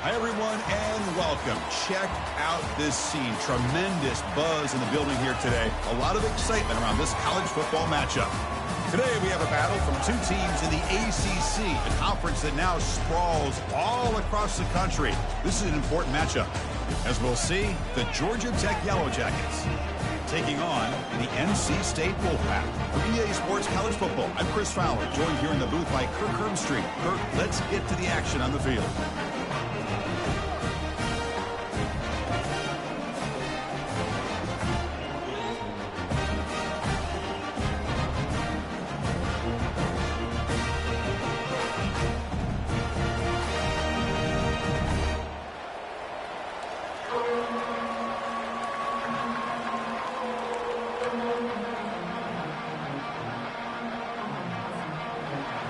Hi, everyone, and welcome. Check out this scene. Tremendous buzz in the building here today. A lot of excitement around this college football matchup. Today, we have a battle from two teams in the ACC, a conference that now sprawls all across the country. This is an important matchup. As we'll see, the Georgia Tech Yellow Jackets taking on the NC State Wolfpack. For EA Sports College Football, I'm Chris Fowler, joined here in the booth by Kirk Hermstreet. Kirk, let's get to the action on the field.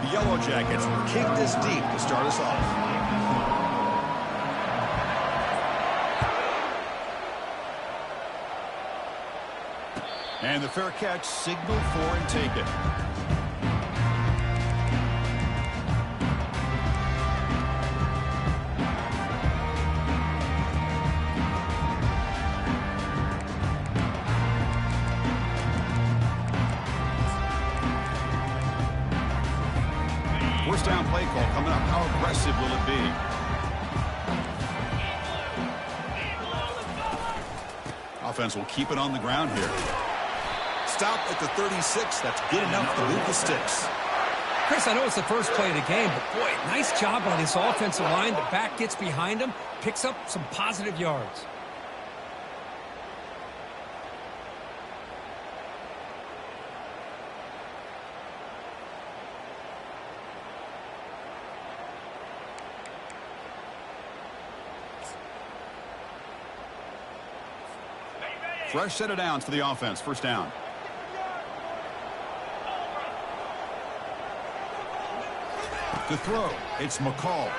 The Yellow Jackets will kick this deep to start us off. And the fair catch signaled for and taken. First down play call coming up. How aggressive will it be? Offense will keep it on the ground here. Stop at the 36. That's good enough to move the sticks. Chris, I know it's the first play of the game, but boy, nice job by this offensive line. The back gets behind him, picks up some positive yards. Fresh set of downs for the offense. First down. To throw, it's McCall.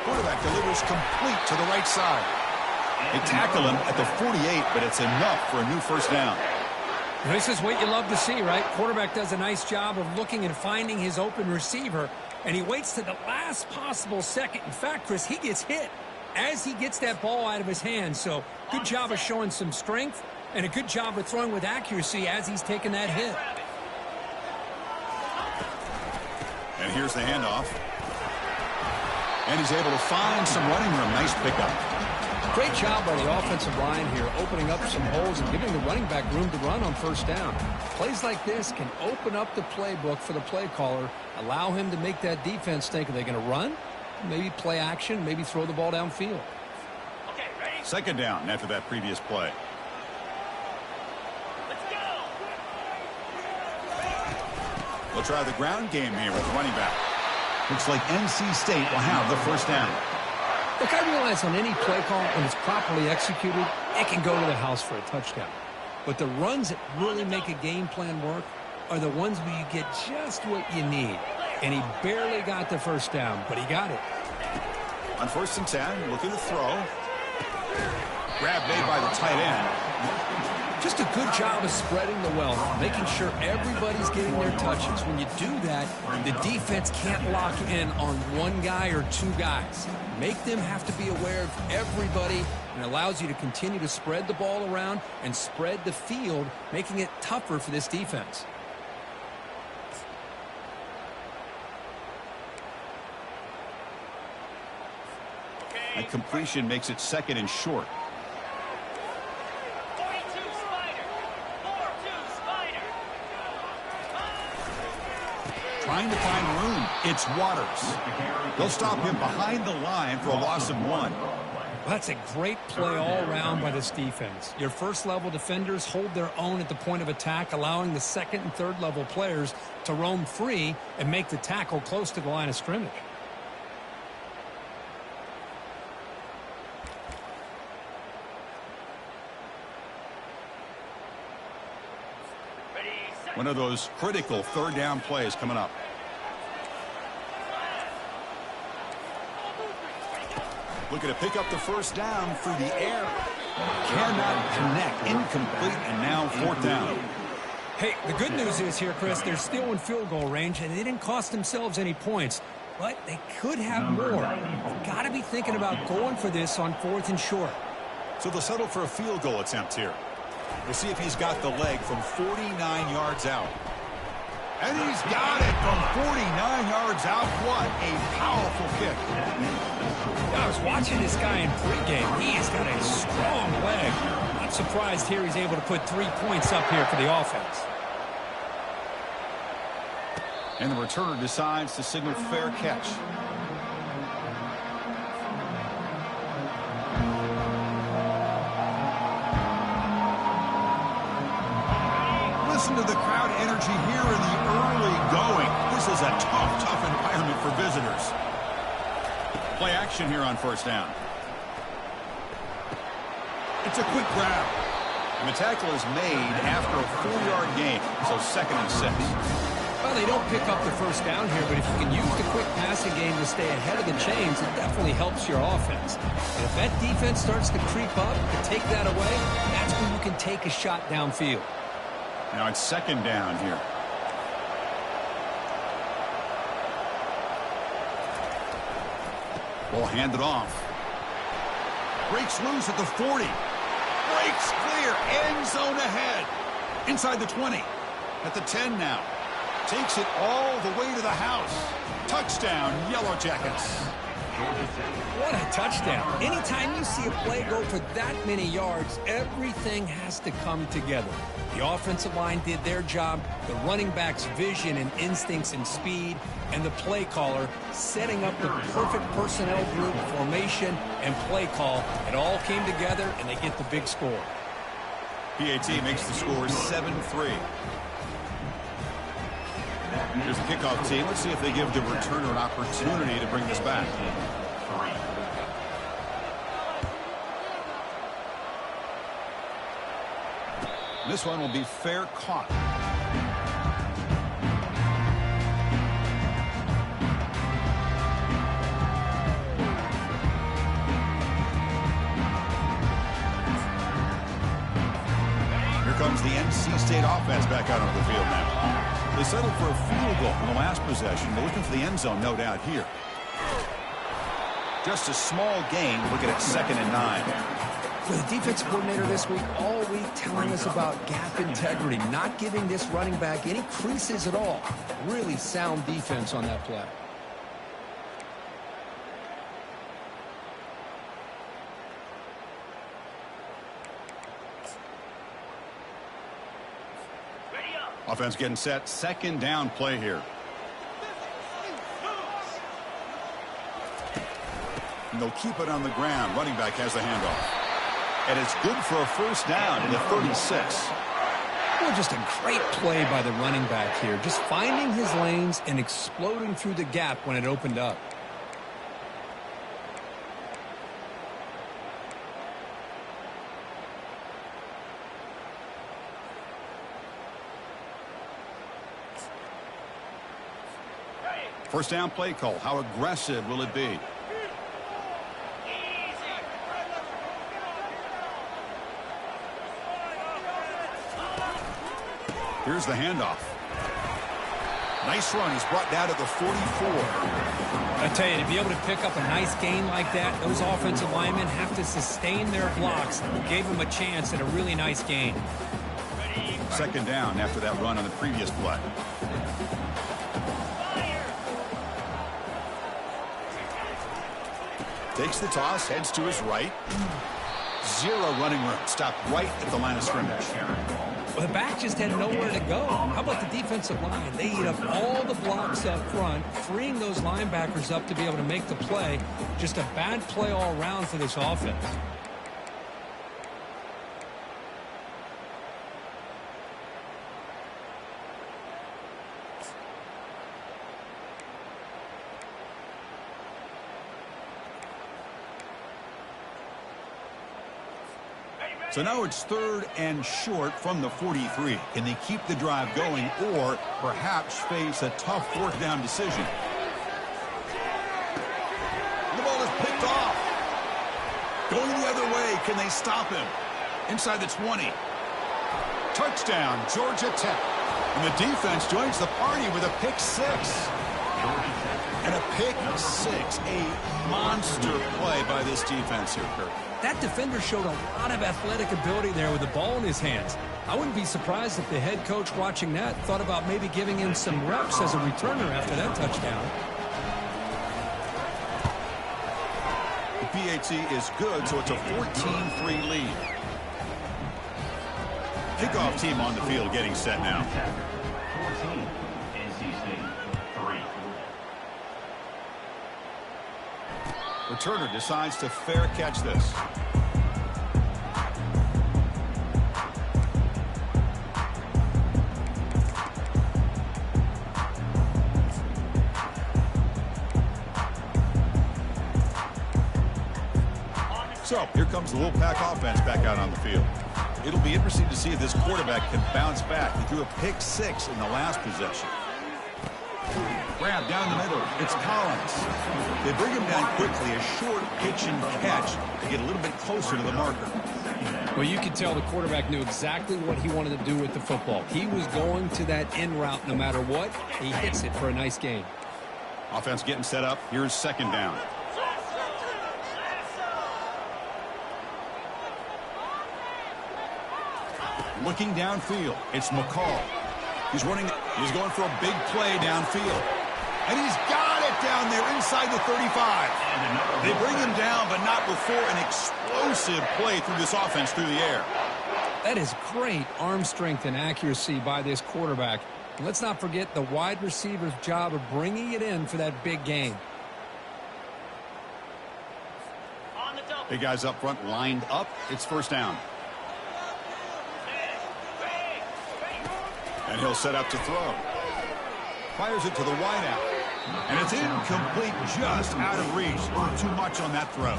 Quarterback delivers complete to the right side. They tackle him at the 48, but it's enough for a new first down. This is what you love to see, right? Quarterback does a nice job of looking and finding his open receiver, and he waits to the last possible second. In fact, Chris, he gets hit as he gets that ball out of his hands. So good job of showing some strength and a good job of throwing with accuracy as he's taking that hit. And here's the handoff. And he's able to find some running room. Nice pickup. Great job by the offensive line here, opening up some holes and giving the running back room to run on first down. Plays like this can open up the playbook for the play caller, allow him to make that defense think, are they going to run? Maybe play action, maybe throw the ball downfield. Okay, ready? Second down after that previous play. Let's go. We'll try the ground game here with the running back. Looks like NC State will have the first down. Look, I realize on any play call, when it's properly executed, it can go to the house for a touchdown. But the runs that really make a game plan work are the ones where you get just what you need. And he barely got the first down, but he got it. On 1st and 10, looking to throw. Grab made by the tight end. Just a good job of spreading the wealth, making sure everybody's getting their touches. When you do that, the defense can't lock in on one guy or two guys. Make them have to be aware of everybody, and allows you to continue to spread the ball around and spread the field, making it tougher for this defense. That completion makes it second and short. 42 Spider. 4-2 Spider. Trying to find room. It's Waters. They'll stop him behind the line for a loss of 1. That's a great play all around by this defense. Your first-level defenders hold their own at the point of attack, allowing the second and third-level players to roam free and make the tackle close to the line of scrimmage. One of those critical third down plays coming up. Looking to pick up the first down through the air. Cannot connect. Incomplete, and now 4th down. Hey, the good news is here, Chris, they're still in field goal range, and they didn't cost themselves any points. but they could have more. You've got to be thinking about going for this on 4th and short. So they'll settle for a field goal attempt here. We'll see if he's got the leg from 49 yards out. And he's got it from 49 yards out. What a powerful kick. I was watching this guy in pregame. He has got a strong leg. Not surprised here he's able to put 3 points up here for the offense. And the returner decides to signal fair catch. Listen to the crowd energy here in the early going. This is a tough environment for visitors. Play action here on 1st down. It's a quick grab. And the tackle is made after a 4-yard gain, so 2nd and 6. Well, they don't pick up the 1st down here, but if you can use the quick passing game to stay ahead of the chains, it definitely helps your offense. And if that defense starts to creep up and take that away, that's when you can take a shot downfield. Now it's 2nd down here. Ball handed off. Breaks loose at the 40. Breaks clear. End zone ahead. Inside the 20. At the 10 now. Takes it all the way to the house. Touchdown, Yellow Jackets. What a touchdown. Anytime you see a play go for that many yards, everything has to come together. The offensive line did their job, the running back's vision and instincts and speed, and the play caller setting up the perfect personnel group, formation, and play call. It all came together, and they get the big score. PAT makes the score 7-3. Here's the kickoff team. Let's see if they give the returner an opportunity to bring this back. This one will be fair caught. Here comes the NC State offense back out onto the field now. They settled for a field goal in the last possession. They're looking for the end zone, no doubt, here. Just a small gain. Looking at 2nd and 9. With the defense coordinator this week, all week telling us about gap integrity, not giving this running back any creases at all. Really sound defense on that play. Offense getting set. 2nd down play here. And they'll keep it on the ground. Running back has the handoff. And it's good for a 1st down in the 36. Well, just a great play by the running back here. Just finding his lanes and exploding through the gap when it opened up. First down play call. How aggressive will it be? Here's the handoff. Nice run. He's brought down to the 44. I tell you, to be able to pick up a nice gain like that, those offensive linemen have to sustain their blocks. Gave him a chance at a really nice gain. 2nd down after that run on the previous play. Takes the toss, heads to his right. Zero running room. Stopped right at the line of scrimmage. Well, the back just had nowhere to go. How about the defensive line? They eat up all the blocks up front, freeing those linebackers up to be able to make the play. Just a bad play all around for this offense. So now it's 3rd and short from the 43. Can they keep the drive going or perhaps face a tough 4th down decision? The ball is picked off. Going the other way. Can they stop him? Inside the 20. Touchdown, Georgia Tech. And the defense joins the party with a pick 6. And a pick six, a monster play by this defense here, Kirk. That defender showed a lot of athletic ability there with the ball in his hands. I wouldn't be surprised if the head coach watching that thought about maybe giving him some reps as a returner after that touchdown. The PAT is good, so it's a 14-3 lead. Kickoff team on the field getting set now. 14, NC State, 3. Returner decides to fair catch this. So here comes the Wolfpack offense back out on the field. It'll be interesting to see if this quarterback can bounce back. He threw a pick six in the last possession. Grab down the middle. It's Collins. They bring him down quickly. A short pitch and catch to get a little bit closer to the marker. Well, you could tell the quarterback knew exactly what he wanted to do with the football. He was going to that in route no matter what. He hits it for a nice gain. Offense getting set up. Here's second down. Looking downfield, it's McCall. He's going for a big play downfield. And he's got it down there inside the 35. They bring him down, but not before an explosive play through this offense through the air. That is great arm strength and accuracy by this quarterback. And let's not forget the wide receiver's job of bringing it in for that big gain. Big guys up front lined up. It's first down. And he'll set up to throw. Fires it to the wideout. And it's incomplete, just out of reach. Too much on that throw.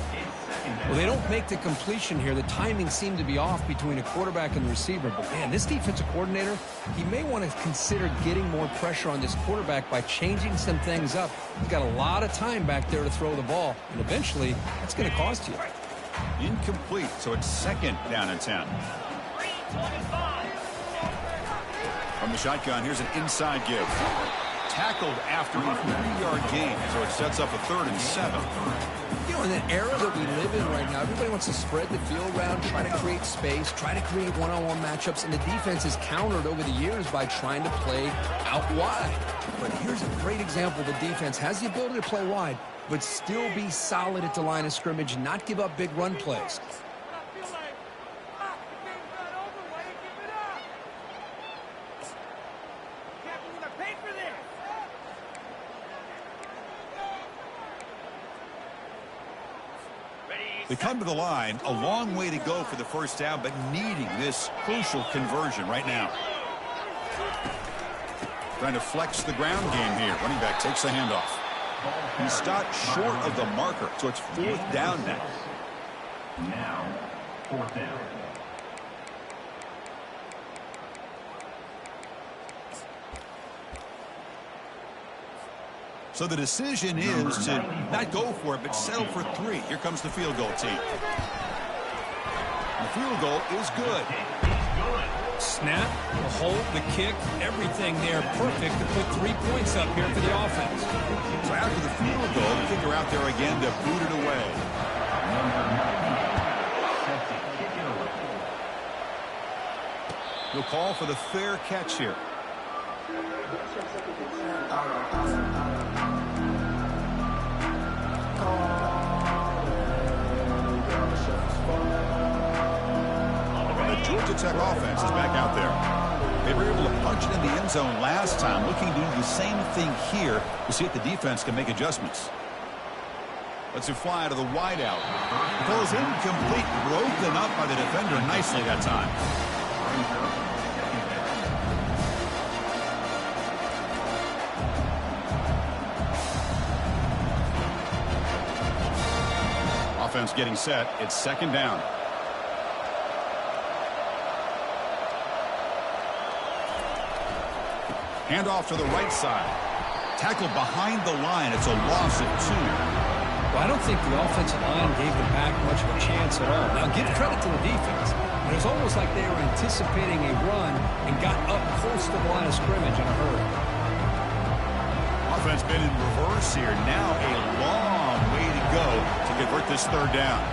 Well, they don't make the completion here. The timing seemed to be off between a quarterback and the receiver. But, man, this defensive coordinator, he may want to consider getting more pressure on this quarterback by changing some things up. He's got a lot of time back there to throw the ball. And eventually, that's going to cost you. Incomplete, so it's second down and 10. 3:25. From the shotgun, here's an inside give. Tackled after a 3-yard gain, so it sets up a 3rd and 7. You know, in the era that we live in right now, everybody wants to spread the field around, try to create space, try to create one-on-one matchups, and the defense is countered over the years by trying to play out wide. But here's a great example. The defense has the ability to play wide, but still be solid at the line of scrimmage, not give up big run plays. They come to the line, a long way to go for the first down, but needing this crucial conversion right now. Trying to flex the ground game here. Running back takes the handoff. He stopped short of the marker, so it's 4th down now. Now, 4th down. So the decision is to not go for it, but settle for 3. Here comes the field goal team. The field goal is good. Snap, the hold, the kick, everything there perfect to put 3 points up here for the offense. So after the field goal, the kicker out there again to boot it away. He'll call for the fair catch here. The Georgia Tech offense is back out there. They were able to punch it in the end zone last time, looking to do the same thing here to see if the defense can make adjustments. Let's it fly to the wideout. Throws incomplete, broken up by the defender nicely that time. Offense getting set. It's second down. Handoff to the right side. Tackled behind the line. It's a loss of 2. Well, I don't think the offensive line gave the back much of a chance at all. Now, give credit to the defense. It was almost like they were anticipating a run and got up close to the line of scrimmage in a hurry. offense been in reverse here. Now a long way to go to convert this third down.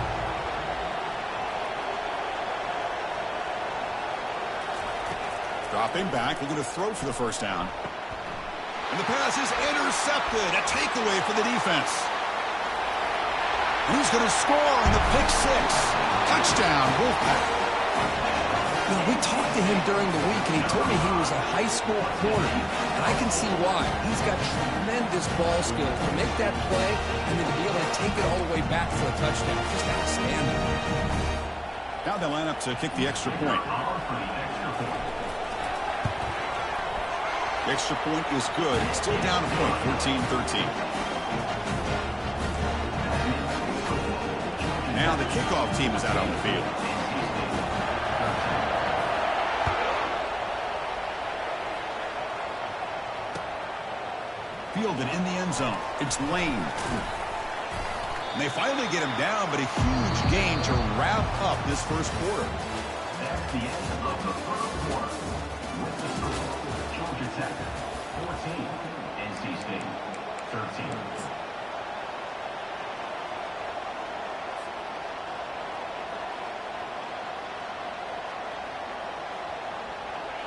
Dropping back, looking to throw for the first down. And the pass is intercepted. A takeaway for the defense. He's going to score in the pick six. Touchdown, Wolfpack. You know, we talked to him during the week, and he told me he was a high school corner. And I can see why. He's got tremendous ball skills to make that play and then to be able to take it all the way back for a touchdown. Just outstanding. Now they line up to kick the extra point. The extra point is good. It's still down a point, 14-13. Now the kickoff team is out on the field. Fielded in the end zone. It's Lane. And they finally get him down, but a huge gain to wrap up this first quarter. That's the end of the first quarter. With the score, Georgia Tech 14, NC State 13.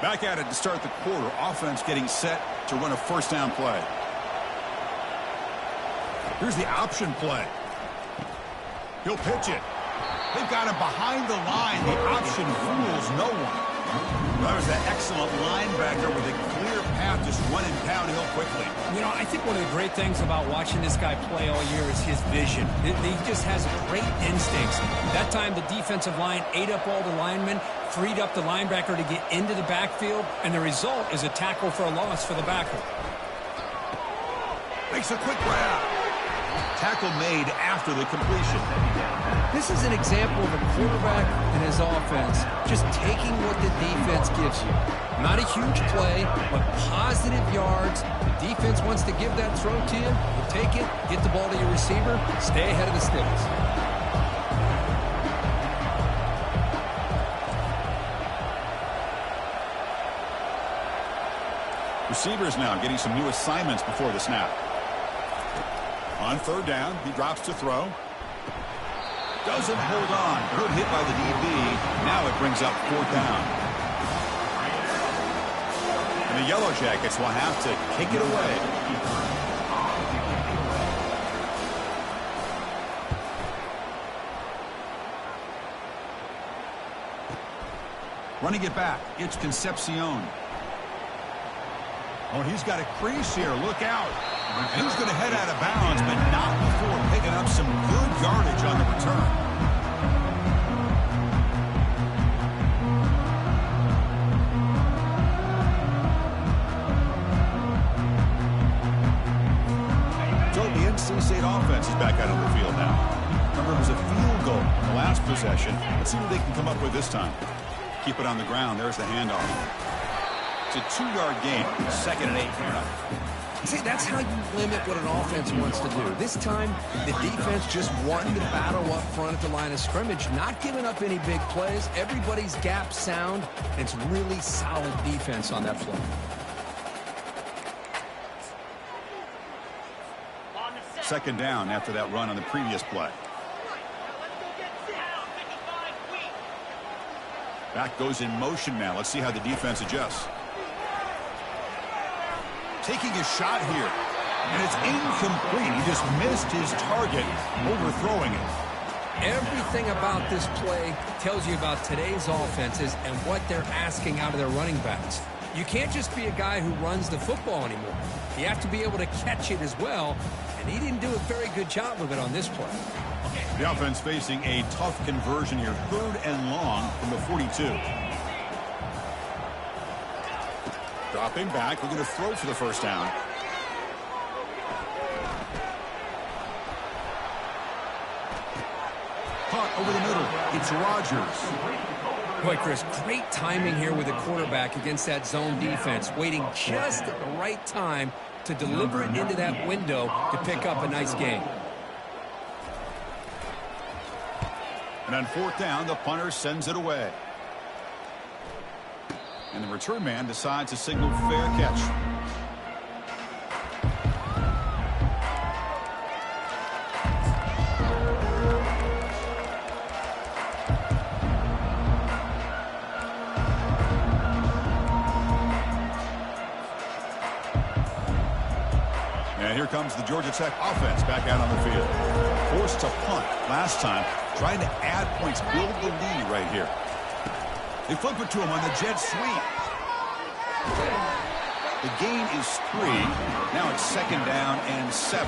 Back at it to start the quarter. Offense getting set to run a first down play. Here's the option play. He'll pitch it. They've got him behind the line. The option fools no one. That was an excellent linebacker with a clear path just running downhill quickly. You know, I think one of the great things about watching this guy play all year is his vision. He just has great instincts. That time, the defensive line ate up all the linemen, freed up the linebacker to get into the backfield, and the result is a tackle for a loss for the backer. Makes a quick grab. Tackle made after the completion. This is an example of a quarterback and his offense just taking what the defense gives you. Not a huge play, but positive yards. The defense wants to give that throw to you. You take it, get the ball to your receiver, stay ahead of the sticks. Receivers now getting some new assignments before the snap. On third down, he drops to throw. Doesn't hold on. Good hit by the DB. Now it brings up fourth down. And the Yellow Jackets will have to kick it away. Running it back, it's Concepcion. Oh, he's got a crease here. Look out. And he's going to head out of bounds, but not before picking up some good yardage on the return. So the NC State offense is back out on the field now. Remember, it was a field goal in the last possession. Let's see what they can come up with this time. Keep it on the ground. There's the handoff. It's a 2-yard gain. 2nd and 8 here. See, that's how you limit what an offense wants to do. This time, the defense just won the battle up front at the line of scrimmage, not giving up any big plays. Everybody's gap sound. It's really solid defense on that play. Second down after that run on the previous play. Back goes in motion now. Let's see how the defense adjusts. Taking a shot here, and it's incomplete. He just missed his target, overthrowing it. Everything about this play tells you about today's offenses and what they're asking out of their running backs. You can't just be a guy who runs the football anymore. You have to be able to catch it as well, and he didn't do a very good job of it on this play. The offense facing a tough conversion here, 3rd and long from the 42. Dropping back, we're going to throw for the first down. Caught over the middle. It's Rodgers. Boy, Chris, great timing here with the quarterback against that zone defense, waiting just at the right time to deliver it into that window to pick up a nice gain. And on 4th down, the punter sends it away. And the return man decides to signal fair catch. And here comes the Georgia Tech offense back out on the field. Forced to punt last time, trying to add points, build the lead right here. They flip it to him on the jet sweep. The gain is 3. Now it's 2nd down and 7.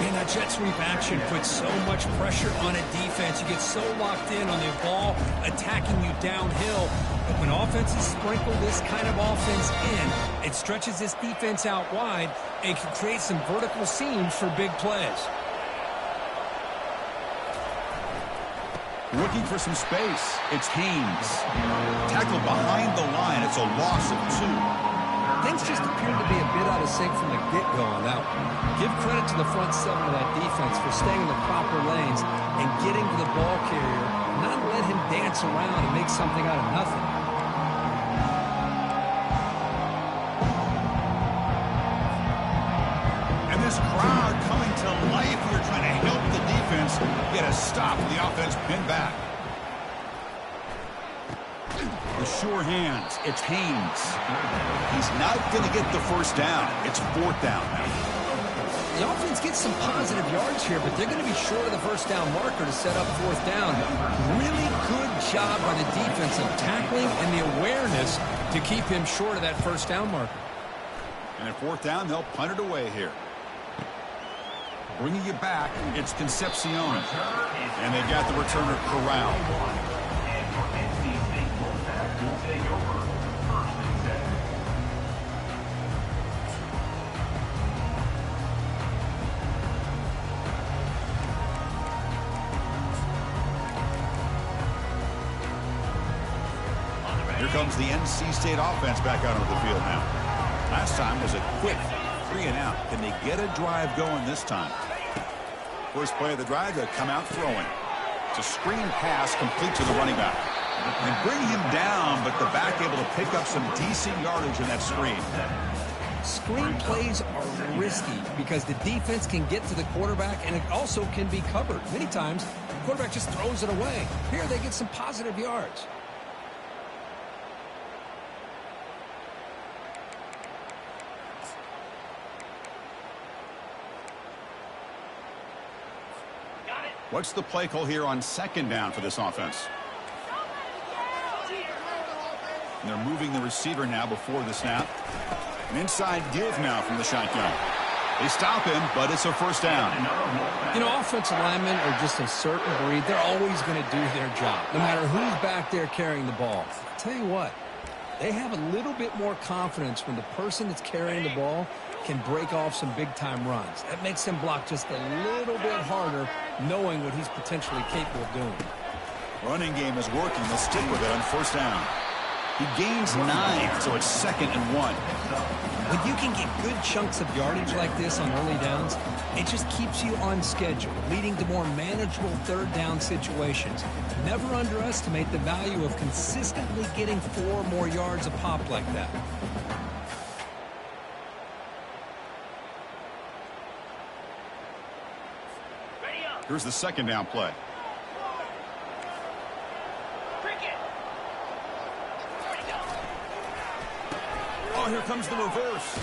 Man, that jet sweep action puts so much pressure on a defense. You get so locked in on the ball attacking you downhill. But when offenses sprinkle this kind of offense in, it stretches this defense out wide and can create some vertical seams for big plays. Looking for some space. It's Haynes. Tackled behind the line. It's a loss of 2. Things just appeared to be a bit out of sync from the get-go on that one. Give credit to the front 7 of that defense for staying in the proper lanes and getting to the ball carrier, not let him dance around and make something out of nothing. And this crowd coming to life here trying to help the defense get a stop. The offense pinned back. The sure hands. It's Haynes. He's not going to get the first down. It's 4th down now. The offense gets some positive yards here, but they're going to be short of the first down marker to set up 4th down. Really good job by the defense of tackling and the awareness to keep him short of that first down marker. And at 4th down, they'll punt it away here. Bringing it back, it's Concepcion. And they've got the returner Corral. Here comes the NC State offense back out onto the field now. Last time was a quick 3-and-out. Can they get a drive going this time? First play of the drive, they come out throwing. It's a screen pass complete to the running back. They bring him down, but the back able to pick up some decent yardage in that screen. Screen plays are risky because the defense can get to the quarterback, and it also can be covered. Many times, the quarterback just throws it away. Here, they get some positive yards. What's the play call here on 2nd down for this offense? And they're moving the receiver now before the snap. An inside give now from the shotgun. They stop him, but it's a first down. You know, offensive linemen are just a certain breed. They're always going to do their job, no matter who's back there carrying the ball. I'll tell you what, they have a little bit more confidence when the person that's carrying the ball can break off some big-time runs. That makes him block just a little bit harder, knowing what he's potentially capable of doing. Running game is working. They'll stick with it on 1st down. He gains 9, so it's 2nd and 1. When you can get good chunks of yardage like this on early downs, it just keeps you on schedule, leading to more manageable 3rd down situations. Never underestimate the value of consistently getting 4 more yards a pop like that. Here's the 2nd down play. Oh, here comes the reverse.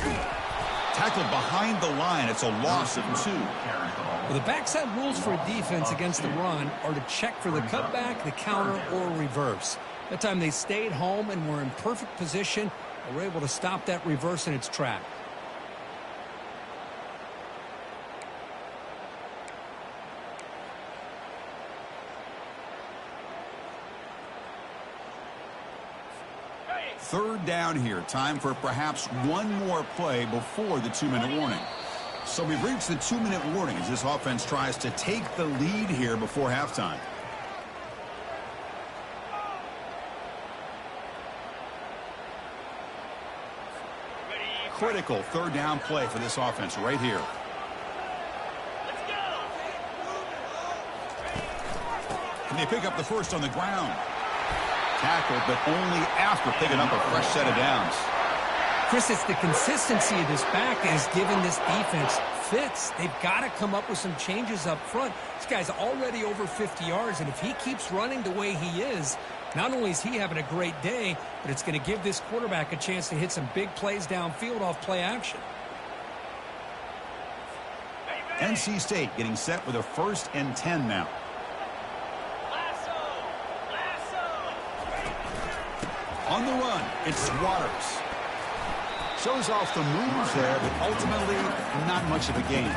Tackled behind the line. It's a loss of 2. Well, the backside rules for a defense against the run are to check for the cutback, the counter, or reverse. That time they stayed home and were in perfect position and were able to stop that reverse in its track. Third down here. Time for perhaps one more play before the 2-minute warning. So we've reached the 2-minute warning as this offense tries to take the lead here before halftime. Critical 3rd down play for this offense right here. And they pick up the first on the ground. Tackled, but only after picking up a fresh set of downs. Chris, it's the consistency of this back that has given this defense fits. They've got to come up with some changes up front. This guy's already over 50 yards, and if he keeps running the way he is, not only is he having a great day, but it's going to give this quarterback a chance to hit some big plays downfield off play action. NC State getting set with a 1st and 10 now. On the run, it's Waters. Shows off the moves there, but ultimately not much of a gain.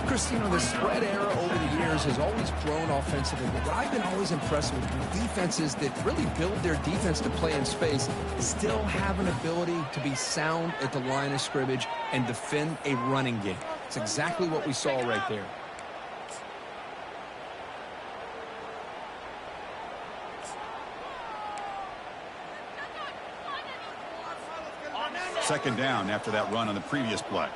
Chris, you know, the spread era over the years has always grown offensively, but what I've been always impressed with defenses that really build their defense to play in space still have an ability to be sound at the line of scrimmage and defend a running game. It's exactly what we saw right there. Second down after that run on the previous play.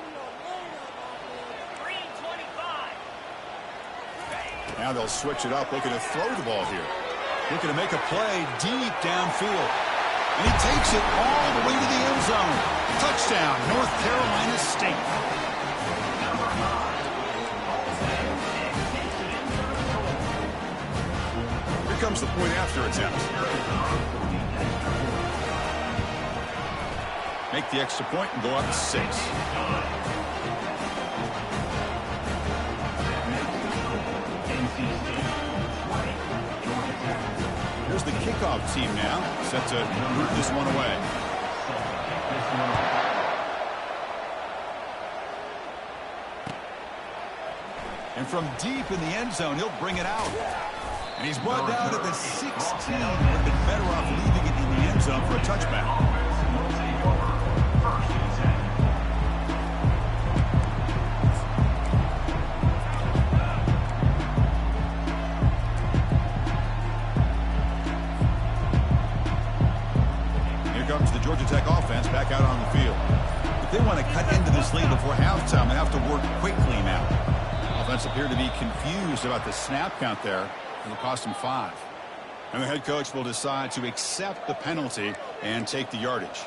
Now they'll switch it up, looking to throw the ball here. Looking to make a play deep downfield. And he takes it all the way to the end zone. Touchdown, North Carolina State. Here comes the point after attempt. Make the extra point and go up 6. Here's the kickoff team now, set to move this one away. And from deep in the end zone, he'll bring it out. And he's brought down at the 16. Would have been better off leaving it in the end zone for a touchback. Georgia Tech offense back out on the field. If they want to cut into this lead before halftime, they have to work quickly now. Offense appeared to be confused about the snap count there. It'll cost them 5. And the head coach will decide to accept the penalty and take the yardage.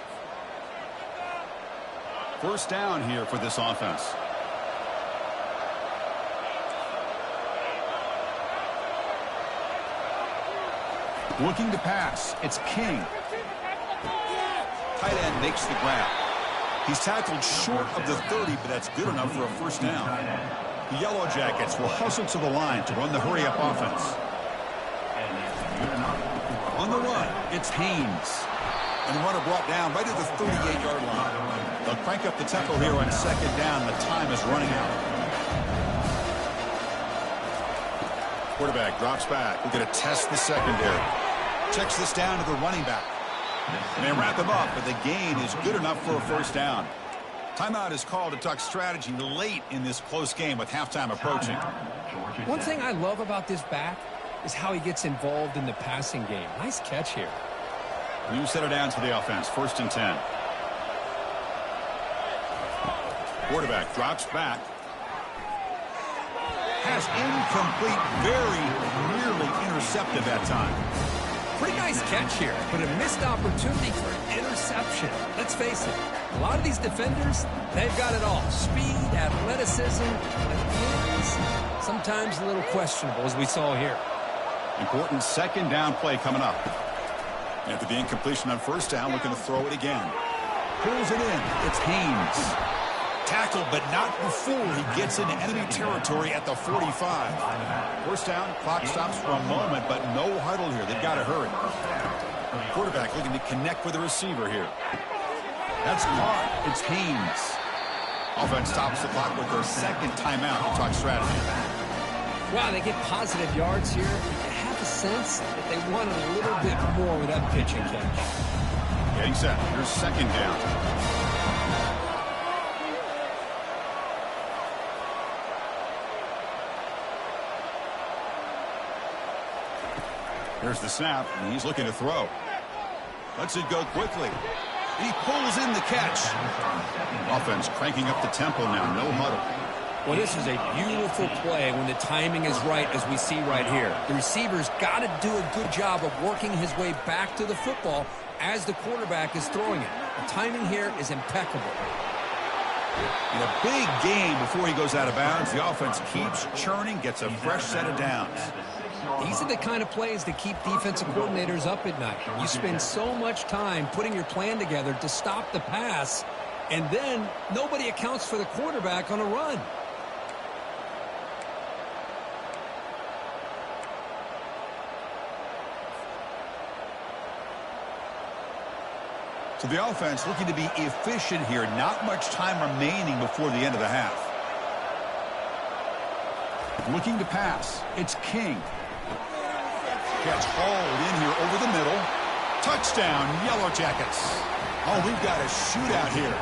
First down here for this offense. Looking to pass. It's King. Tight end makes the grab. He's tackled short of the 30, but that's good enough for a first down. The Yellow Jackets will hustle to the line to run the hurry-up offense. On the run, it's Haynes. And the runner brought down right at the 38-yard line. They'll crank up the tempo here on second down. The time is running out. Quarterback drops back. We're going to test the secondary. Checks this down to the running back. And they wrap him up, but the gain is good enough for a first down. Timeout is called to talk strategy late in this close game with halftime approaching. One thing I love about this back is how he gets involved in the passing game. Nice catch here. New set it down to the offense. 1st and 10. Quarterback drops back. Pass incomplete, very nearly intercepted that time. Pretty nice catch here, but a missed opportunity for an interception. Let's face it, a lot of these defenders, they've got it all. Speed, athleticism, but sometimes a little questionable, as we saw here. Important second down play coming up. After the incompletion on first down, looking to throw it again. Pulls it in. It's Haynes. Tackled, but not before he gets into enemy territory at the 45. First down, clock stops for a moment, but no huddle here. They've got to hurry. Quarterback looking to connect with the receiver here. That's caught. It's Haynes. Offense stops the clock with their second timeout to talk strategy. Wow, they get positive yards here. You have a sense that they wanted a little bit more with that pitching catch. Getting set. Here's second down. Here's the snap, and he's looking to throw. Lets it go quickly. He pulls in the catch. Offense cranking up the tempo now. No huddle. Well, this is a beautiful play when the timing is right, as we see right here. The receiver's got to do a good job of working his way back to the football as the quarterback is throwing it. The timing here is impeccable. In a big game before he goes out of bounds, the offense keeps churning, gets a fresh set of downs. These are the kind of plays that keep defensive coordinators up at night. You spend so much time putting your plan together to stop the pass, and then nobody accounts for the quarterback on a run. So the offense looking to be efficient here. Not much time remaining before the end of the half. Looking to pass. It's King. Gets hauled in here over the middle. Touchdown, Yellow Jackets. Oh, we've got a shootout here.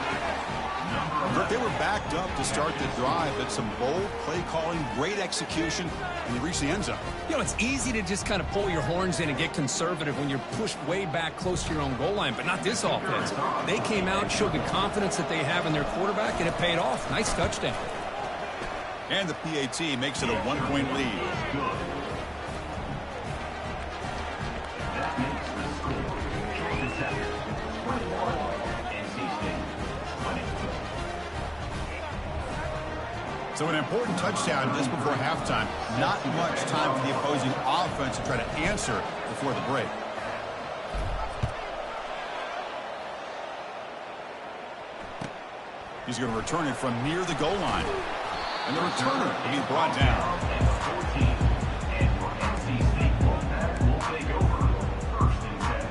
Look, they were backed up to start the drive, but some bold play calling, great execution, and they reached the end zone. You know, it's easy to just kind of pull your horns in and get conservative when you're pushed way back close to your own goal line, but not this offense. They came out, showed the confidence that they have in their quarterback, and it paid off. Nice touchdown. And the PAT makes it a 1-point lead. That makes the score. Georgia Tech 21, NC State 20. So an important touchdown just before halftime. Not much time for the opposing offense to try to answer before the break. He's going to return it from near the goal line. And the returner will be brought down. And for NC State, will take over 1st and 10.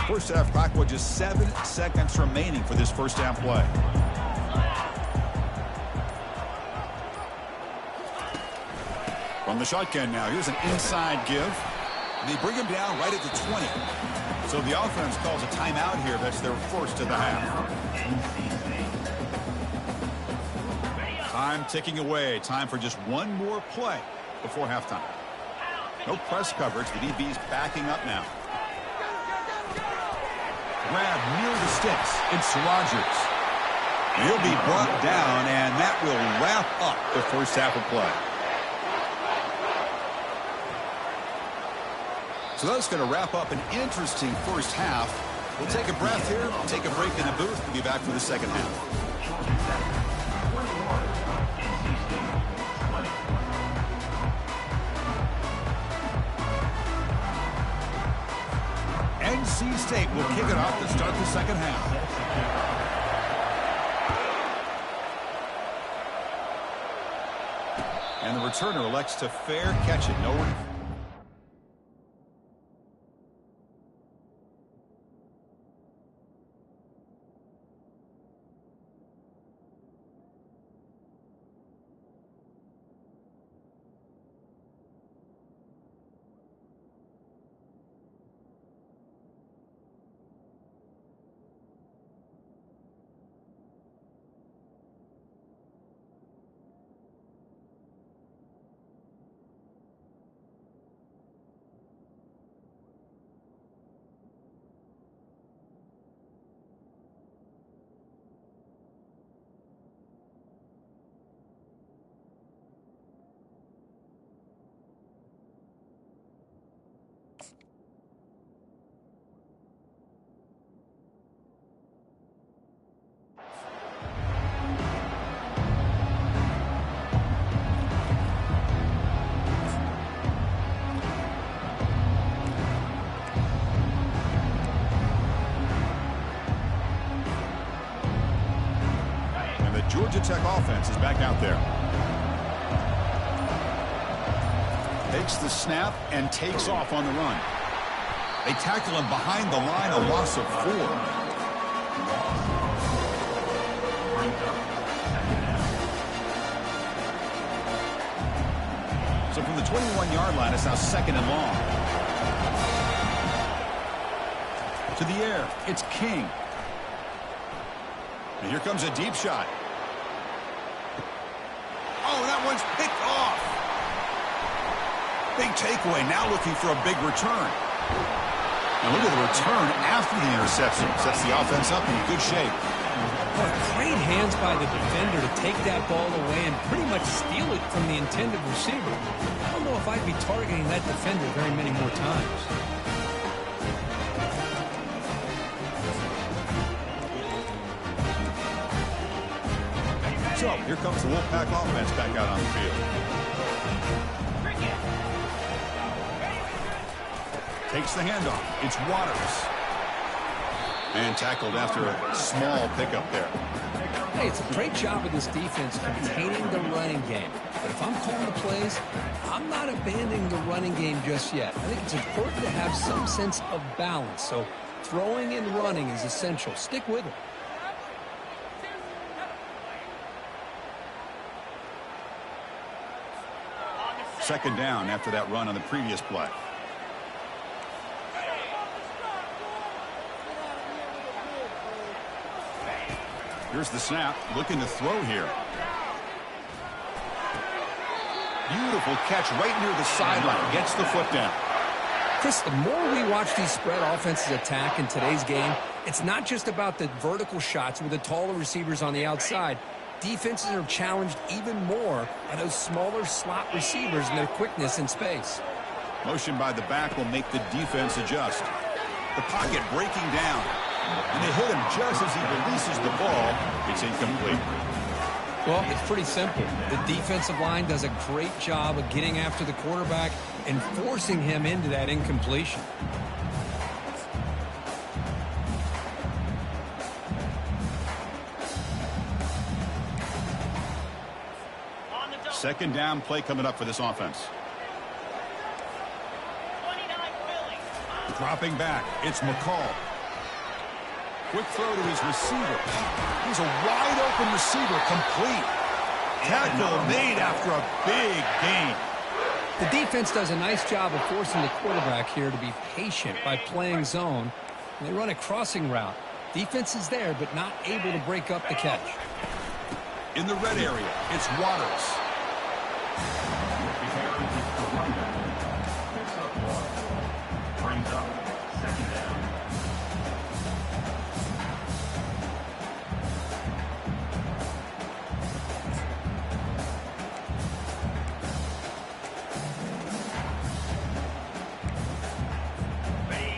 First half clock with just 7 seconds remaining for this first half play. From the shotgun now, here's an inside give. They bring him down right at the 20. So the offense calls a timeout here. That's their first of the half. Time ticking away. Time for just one more play before halftime. No press coverage. The DB's backing up now. Grab near the sticks. It's Rogers. He'll be brought down, and that will wrap up the first half of play. So that's going to wrap up an interesting first half. We'll take a breath here, take a break in the booth, and be back for the second half. NC State will kick it off to start the second half. And the returner elects to fair catch it. Nowhere. Georgia Tech offense is back out there. Takes the snap and takes off on the run. They tackle him behind the line, a loss of 4. So from the 21-yard line, it's now 2nd and long. To the air, it's King. And here comes a deep shot. Oh, that one's picked off. Big takeaway, now looking for a big return. And look at the return after the interception. Sets the offense up in good shape. Well, great hands by the defender to take that ball away and pretty much steal it from the intended receiver. I don't know if I'd be targeting that defender very many more times. So here comes the Wolfpack offense back out on the field. Takes the handoff. It's Waters. And tackled after a small pickup there. Hey, it's a great job of this defense containing the running game. But if I'm calling the plays, I'm not abandoning the running game just yet. I think it's important to have some sense of balance. So throwing and running is essential. Stick with it. Second down after that run on the previous play. Here's the snap, looking to throw here. Beautiful catch right near the sideline. Gets the foot down. Chris, the more we watch these spread offenses attack in today's game, it's not just about the vertical shots with the taller receivers on the outside. Defenses are challenged even more by those smaller slot receivers and their quickness in space. Motion by the back will make the defense adjust. The pocket breaking down. And they hit him just as he releases the ball. It's incomplete. Well, it's pretty simple. The defensive line does a great job of getting after the quarterback and forcing him into that incompletion. Second down play coming up for this offense. 29 Philly. Dropping back, it's McCall. Quick throw to his receiver. He's a wide open receiver, complete. Tackle made after a big gain. The defense does a nice job of forcing the quarterback here to be patient by playing zone. And they run a crossing route. Defense is there, but not able to break up the catch. In the red area, it's Waters. Brings up second down.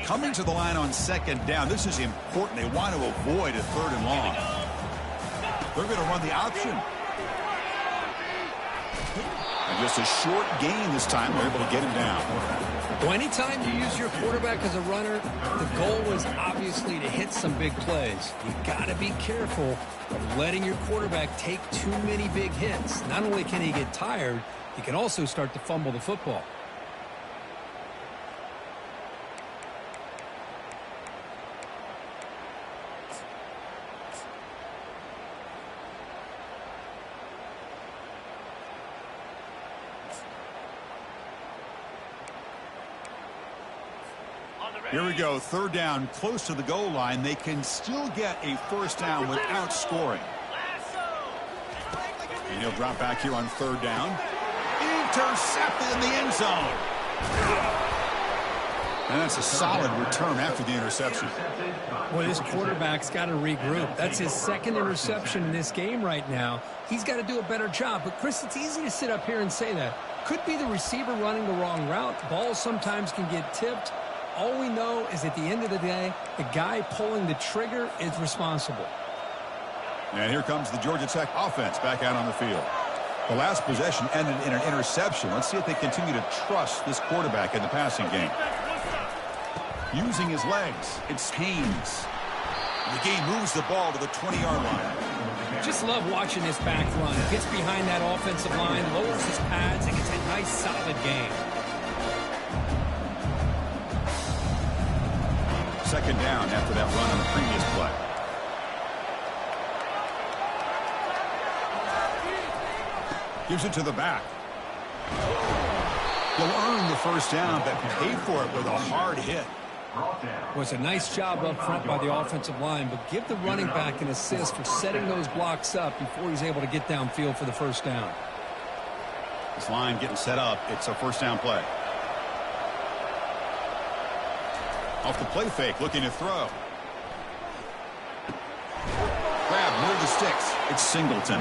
Coming to the line on second down. This is important. They want to avoid a third and long. They're going to run the option. And just a short gain this time. They're able to get him down. Well, anytime you use your quarterback as a runner, the goal is obviously to hit some big plays. You've got to be careful of letting your quarterback take too many big hits. Not only can he get tired, he can also start to fumble the football. Here we go. Third down, close to the goal line. They can still get a first down without scoring. And he'll drop back here on third down. Intercepted in the end zone. And that's a solid return after the interception. Well, this quarterback's got to regroup. That's his second interception in this game right now. He's got to do a better job. But, Chris, it's easy to sit up here and say that. Could be the receiver running the wrong route. Balls sometimes can get tipped. All we know is at the end of the day, the guy pulling the trigger is responsible. And here comes the Georgia Tech offense back out on the field. The last possession ended in an interception. Let's see if they continue to trust this quarterback in the passing game. Using his legs, it's Haynes. The game moves the ball to the 20-yard line. Just love watching this back run. Gets behind that offensive line, lowers his pads, and gets a nice, solid gain. Second down after that run on the previous play. Gives it to the back. He'll earn the first down, but pay for it with a hard hit. Was a nice job up front by the offensive line, but give the running back an assist for setting those blocks up before he's able to get downfield for the first down. This line getting set up. It's a first down play. Off the play fake, looking to throw. Grab near the sticks. It's Singleton.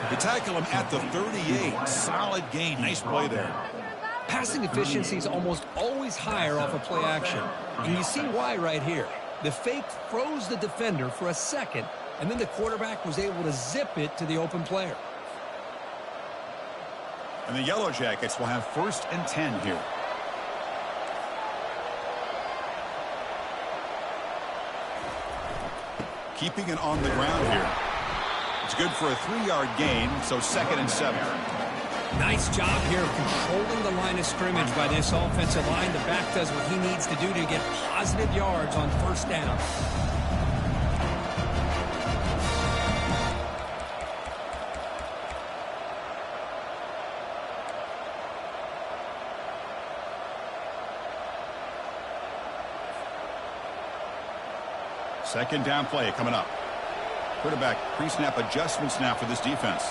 They tackle him at the 38. Solid gain. Nice play there. Passing efficiency is almost always higher off of play action. And you see why right here. The fake froze the defender for a second, and then the quarterback was able to zip it to the open player. And the Yellow Jackets will have first and 10 here. keeping it on the ground here. It's good for a 3-yard gain, so 2nd and 7. Nice job here of controlling the line of scrimmage by this offensive line. The back does what he needs to do to get positive yards on 1st down. Second down play coming up. Quarterback pre-snap adjustments now for this defense.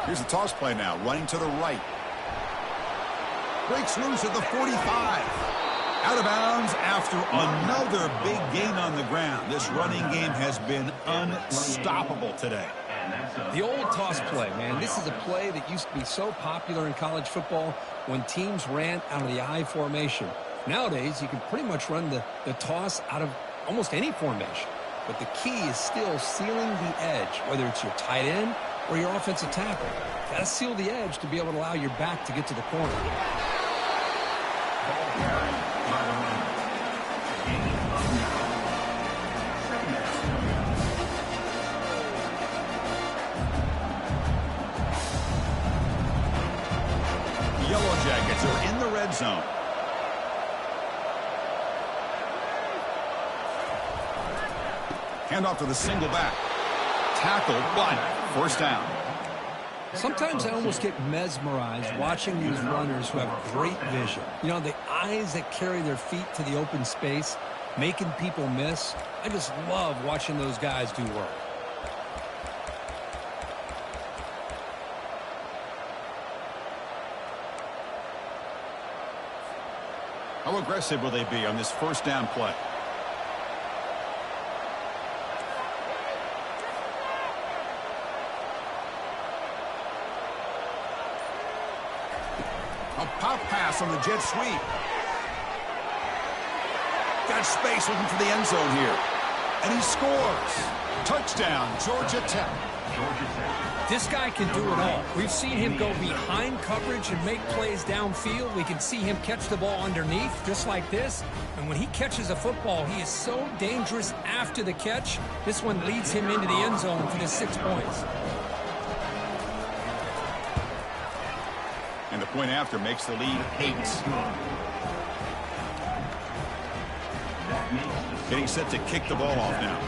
Here's the toss play now, running to the right. Breaks loose at the 45. Out of bounds after another big gain on the ground. This running game has been unstoppable today. The old toss play, man. This is a play that used to be so popular in college football when teams ran out of the I formation. Nowadays, you can pretty much run the toss out of almost any formation. But the key is still sealing the edge, whether it's your tight end or your offensive tackle. Got to seal the edge to be able to allow your back to get to the corner. The Yellow Jackets are in the red zone. Handoff to the single back. Tackled, but 1st down. Sometimes I almost get mesmerized watching these runners who have great vision. You know, the eyes that carry their feet to the open space, making people miss. I just love watching those guys do work. How aggressive will they be on this 1st down play? A pop pass on the jet sweep. Got space looking for the end zone here. And he scores. Touchdown, Georgia Tech. This guy can do it all. We've seen him go behind coverage and make plays downfield. We can see him catch the ball underneath, just like this. And when he catches a football, he is so dangerous after the catch. This one leads him into the end zone for the 6 points. And the point after makes the lead 8. Getting set to kick the ball off now.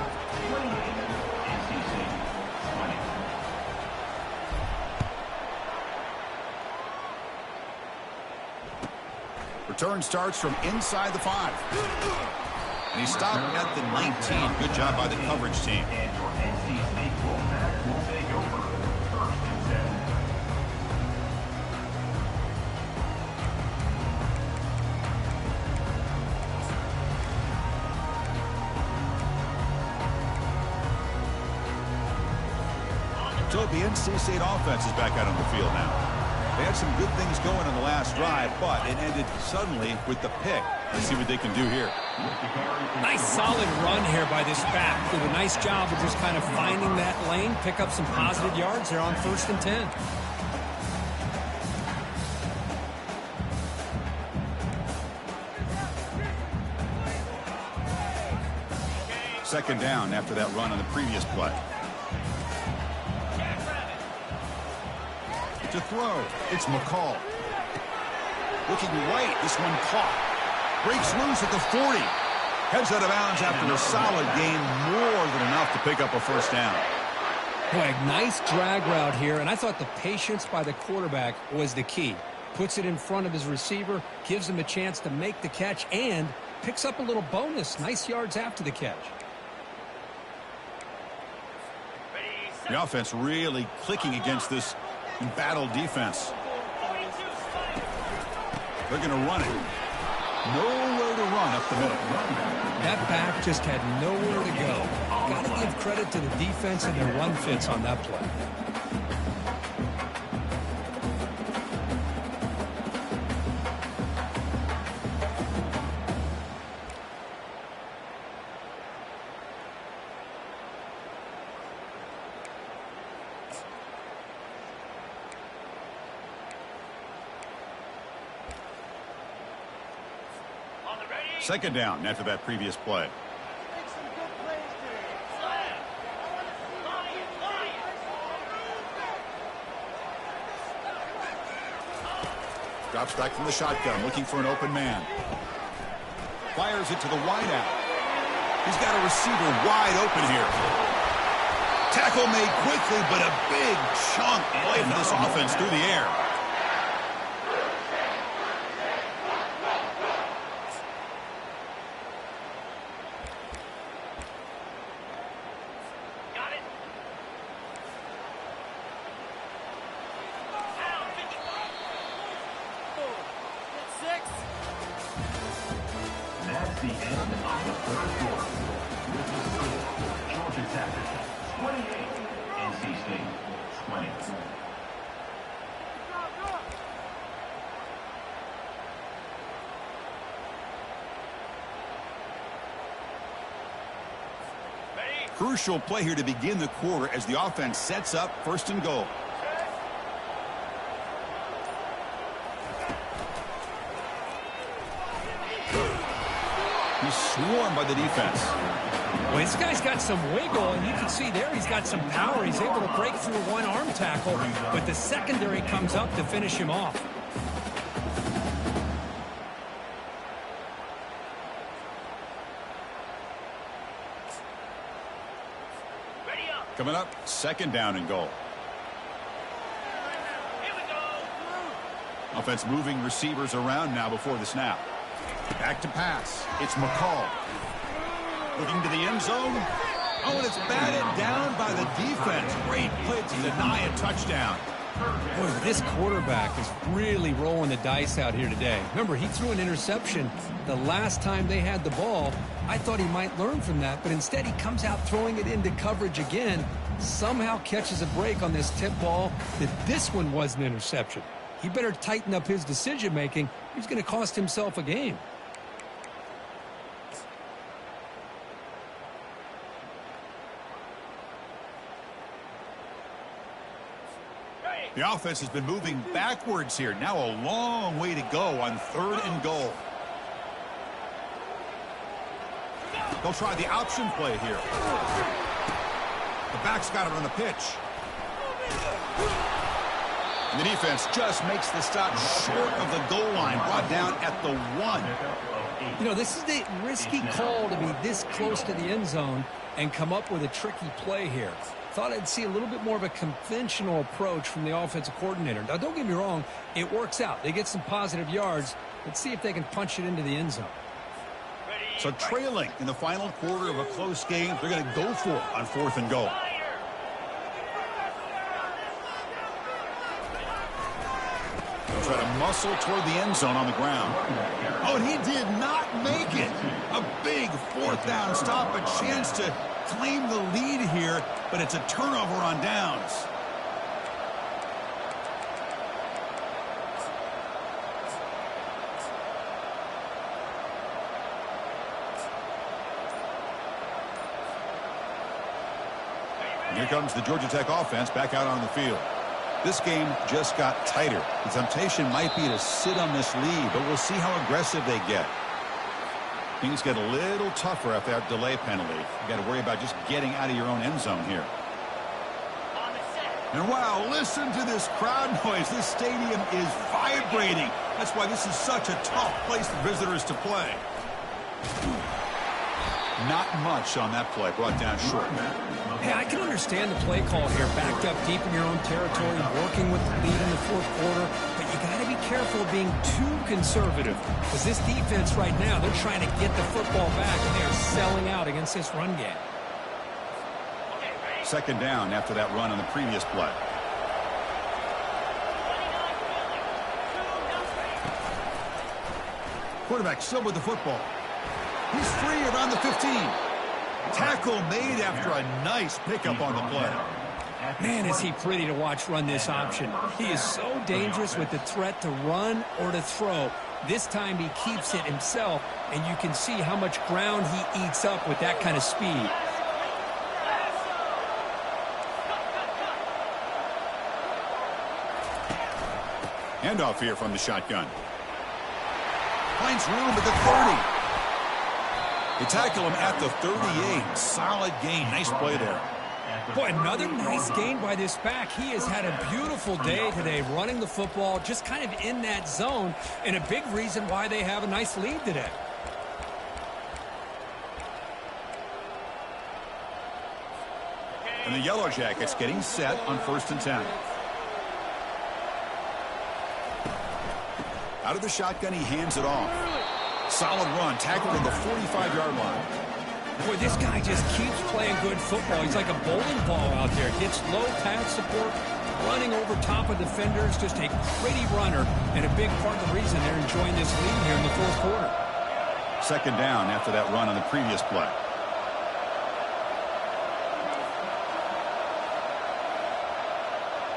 Return starts from inside the 5. And he stopped at the 19. Good job by the coverage team. So the NC State offense is back out on the field now. They had some good things going on the last drive, but it ended suddenly with the pick. Let's see what they can do here. Nice solid run here by this back. Did a nice job of just kind of finding that lane, pick up some positive yards there on 1st and 10. Second down after that run on the previous play. To throw, it's McCall. Looking right, this one caught. Breaks loose at the 40. Heads out of bounds after a solid gain, more than enough to pick up a 1st down. Boy, nice drag route here, and I thought the patience by the quarterback was the key. Puts it in front of his receiver, gives him a chance to make the catch, and picks up a little bonus. Nice yards after the catch. The offense really clicking against this embattled defense. They're going to run it. Nowhere to run up the middle. That back just had nowhere to go. Got to give credit to the defense and their run fits on that play. Second down after that previous play. Drops back from the shotgun, looking for an open man. Fires it to the wideout. He's got a receiver wide open here. Tackle made quickly, but a big chunk play for this offense through the air. Got it. Down 55. 6. That's the end of the third quarter. With the score, Georgia Tech 28, NC State 20. Ready? Crucial play here to begin the quarter as the offense sets up 1st and goal. He's swarmed by the defense. Well, this guy's got some wiggle, and you can see there he's got some power. He's able to break through a one-arm tackle, but the secondary comes up to finish him off. Ready up. Coming up, 2nd down and goal. Here we go. Offense moving receivers around now before the snap. Back to pass. It's McCall. Looking to the end zone. Oh, and it's batted down by the defense. Great play to deny a touchdown. Boy, this quarterback is really rolling the dice out here today. Remember, he threw an interception the last time they had the ball. I thought he might learn from that, but instead he comes out throwing it into coverage again. Somehow catches a break on this tip ball that this one was an interception. He better tighten up his decision-making. He's going to cost himself a game. The offense has been moving backwards here. Now a long way to go on 3rd and goal. They'll try the option play here. The back's got it on the pitch. And the defense just makes the stop short of the goal line, brought down at the 1. You know, this is a risky call to be this close to the end zone and come up with a tricky play here. Thought I'd see a little bit more of a conventional approach from the offensive coordinator. Now, don't get me wrong, it works out. They get some positive yards. Let's see if they can punch it into the end zone. So trailing in the final quarter of a close game, they're going to go for it on 4th and goal. They'll try to muscle toward the end zone on the ground. Oh, and he did not make it. A big 4th down stop, a chance to claim the lead here, but it's a turnover on downs. And here comes the Georgia Tech offense back out on the field. This game just got tighter. The temptation might be to sit on this lead, but we'll see how aggressive they get. Things get a little tougher after that delay penalty. You got to worry about just getting out of your own end zone here. On the set. And wow, listen to this crowd noise. This stadium is vibrating. That's why this is such a tough place for visitors to play. Not much on that play, brought down short. Hey, I can understand the play call here, backed up deep in your own territory, working with the lead in the 4th quarter, but you got to be careful of being too conservative, because this defense right now, they're trying to get the football back, and they are selling out against this run game. 2nd down after that run on the previous play. Quarterback still with the football. He's free around the 15. Tackle made after a nice pickup on the play. Man, is he pretty to watch run this option. He is so dangerous with the threat to run or to throw. This time he keeps it himself, and you can see how much ground he eats up with that kind of speed. Handoff here from the shotgun. Finds room at the 30. They tackle him at the 38. Solid gain. Nice play there. Boy, another nice gain by this back. He has had a beautiful day today running the football, just kind of in that zone, and a big reason why they have a nice lead today. And the Yellow Jackets getting set on 1st and 10. Out of the shotgun, he hands it off. Solid run, tackled at the 45-yard line. Boy, this guy just keeps playing good football. He's like a bowling ball out there. Gets low pad support, running over top of defenders. Just a pretty runner, and a big part of the reason they're enjoying this lead here in the 4th quarter. 2nd down after that run on the previous play.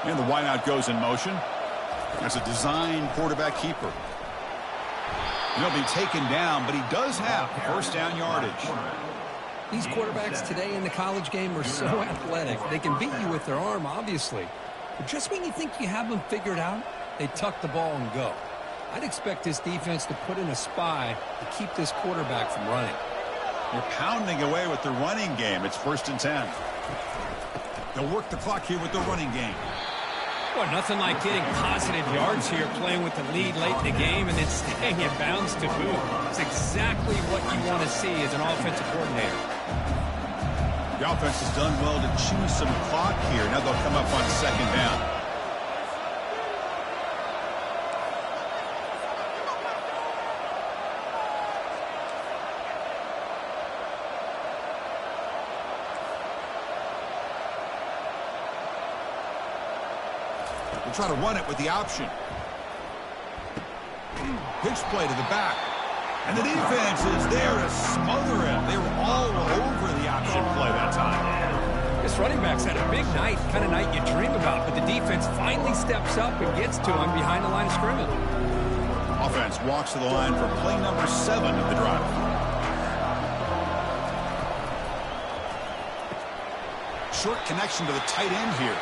And the wideout goes in motion. That's a design quarterback keeper. He'll be taken down, but he does have 1st down yardage. These quarterbacks today in the college game are so athletic. They can beat you with their arm, obviously. But just when you think you have them figured out, they tuck the ball and go. I'd expect this defense to put in a spy to keep this quarterback from running. They're pounding away with the running game. It's 1st and 10. They'll work the clock here with the running game. Well, nothing like getting positive yards here, playing with the lead late in the game and then staying in bounds to boot. It's exactly what you want to see as an offensive coordinator. The offense has done well to chew some clock here. Now they'll come up on 2nd down. They'll try to run it with the option. Pitch play to the back. And the defense is there to smother him. They were all over the option play that time. This running back's had a big night, kind of night you dream about, but the defense finally steps up and gets to him behind the line of scrimmage. Offense walks to the line for play number 7 of the drive. Short connection to the tight end here.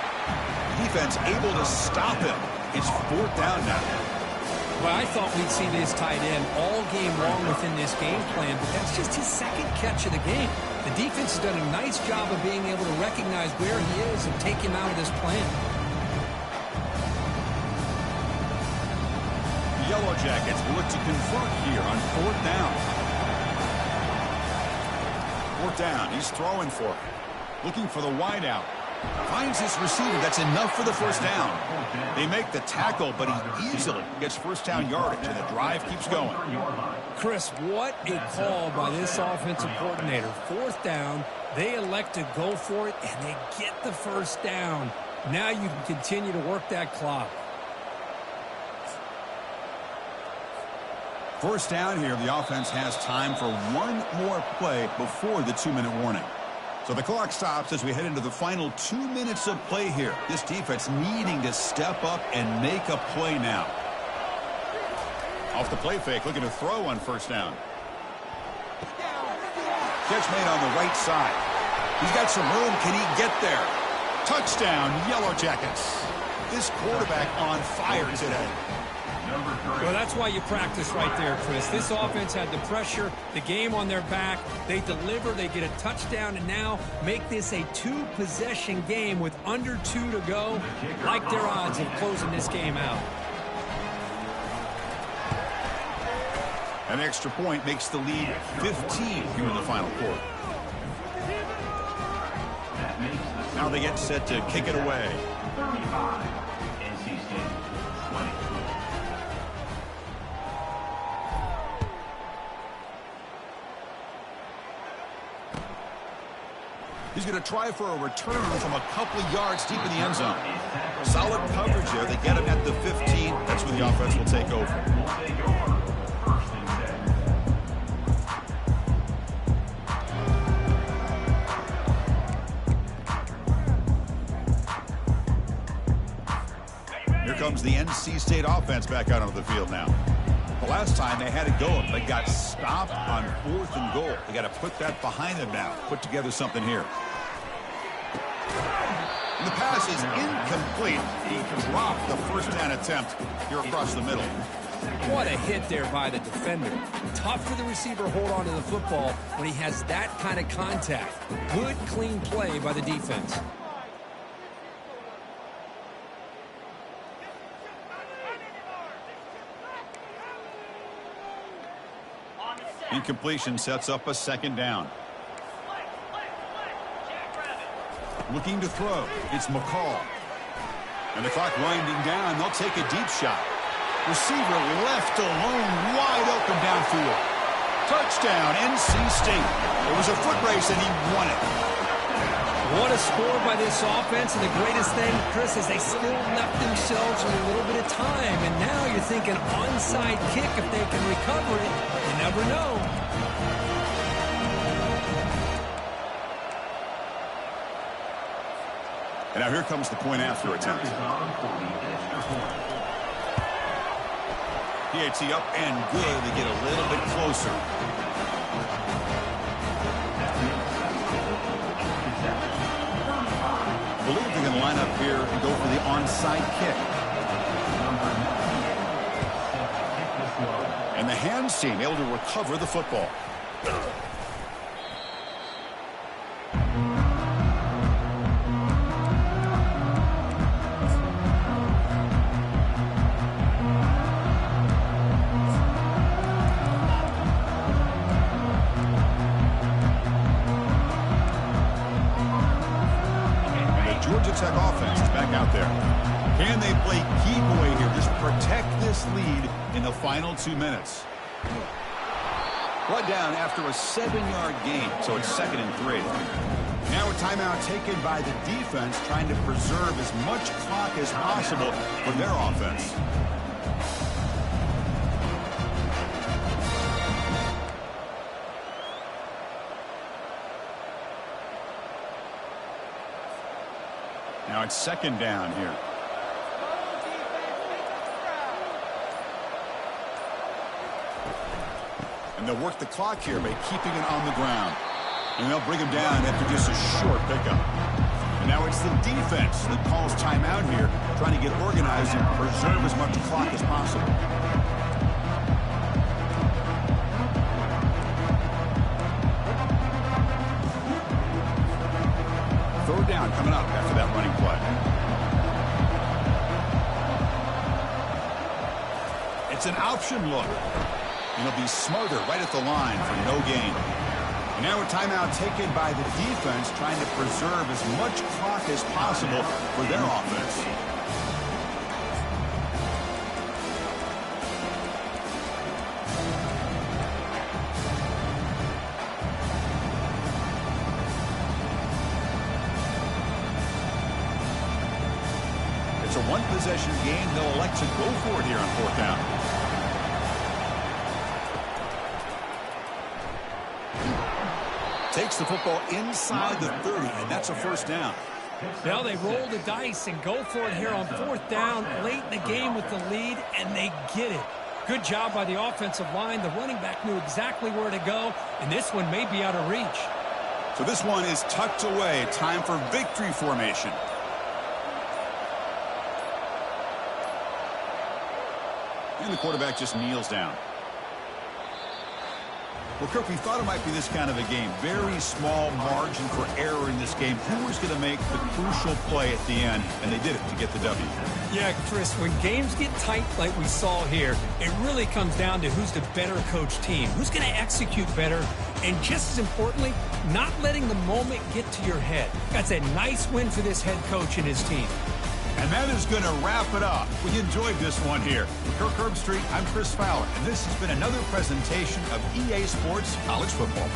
Defense able to stop him. It's 4th down now. Well, I thought we'd see this tight end all game long within this game plan, but that's just his 2nd catch of the game. The defense has done a nice job of being able to recognize where he is and take him out of this plan. The Yellow Jackets will look to convert here on 4th down. 4th down. He's throwing for it. Looking for the wideout. Finds his receiver. That's enough for the 1st down. They make the tackle, but he easily gets 1st down yardage, and the drive keeps going. Chris, what a call by this offensive coordinator. 4th down, they elect to go for it, and they get the 1st down. Now you can continue to work that clock. 1st down here, the offense has time for one more play before the 2-minute warning. So the clock stops as we head into the final 2 minutes of play here. This defense needing to step up and make a play now. Off the play fake, looking to throw on 1st down. Catch made on the right side. He's got some room. Can he get there? Touchdown, Yellow Jackets. This quarterback on fire today. Well, that's why you practice right there, Chris. This offense had the pressure, the game on their back. They deliver, they get a touchdown, and now make this a 2-possession game with under 2 to go. Like their odds of closing this game out. An extra point makes the lead 15 here in the final quarter. Now they get set to kick it away. 35, NC State, 20. He's going to try for a return from a couple of yards deep in the end zone. Solid coverage there. They get him at the 15. That's when the offense will take over. 1st and 10. Here comes the NC State offense back out onto the field now. The last time they had it going, they got stopped on 4th and goal. They got to put that behind them now. Put together something here. And the pass is incomplete. He dropped the 1st down attempt here across the middle. What a hit there by the defender. Tough for the receiver to hold on to the football when he has that kind of contact. Good, clean play by the defense. On the set. Incompletion sets up a second down. Jackrabbit. Looking to throw. It's McCall. And the clock winding down. They'll take a deep shot. Receiver left alone, wide open downfield. Touchdown, NC State. It was a foot race, and he won it. What a score by this offense, and the greatest thing, Chris, is they still left themselves with a little bit of time, and now you're thinking onside kick if they can recover it. You never know. And now here comes the point after attempt. PAT up and good. They get a little bit closer. I believe they're going to line up here and go for the onside kick. And the hands team able to recover the football. Georgia Tech offense is back out there. Can they play keep away here? Just protect this lead in the final 2 minutes. Brought down after a 7-yard gain, so it's 2nd and 3. Now a timeout taken by the defense, trying to preserve as much clock as possible for their offense. Now it's 2nd down here. And they'll work the clock here by keeping it on the ground. And they'll bring him down after just a short pickup. And now it's the defense that calls timeout here, trying to get organized and preserve as much clock as possible. Third down coming up after that running play. It's an option look. And he'll be smarter right at the line for no gain. And now a timeout taken by the defense, trying to preserve as much clock as possible for their offense. It's a one-possession game. They'll elect to go for it here on 4th down. Takes the football inside the 30, and that's a 1st down. Well, they roll the dice and go for it here on 4th down, late in the game with the lead, and they get it. Good job by the offensive line. The running back knew exactly where to go, and this one may be out of reach. So this one is tucked away. Time for victory formation. And the quarterback just kneels down. Well, Kirk, we thought it might be this kind of a game. Very small margin for error in this game. Who was going to make the crucial play at the end? And they did it to get the W. Yeah, Chris, when games get tight like we saw here, it really comes down to who's the better coach team. Who's going to execute better? And just as importantly, not letting the moment get to your head. That's a nice win for this head coach and his team. And that is going to wrap it up. We enjoyed this one here. For Kirk Herbstreit, I'm Chris Fowler, and this has been another presentation of EA Sports College Football.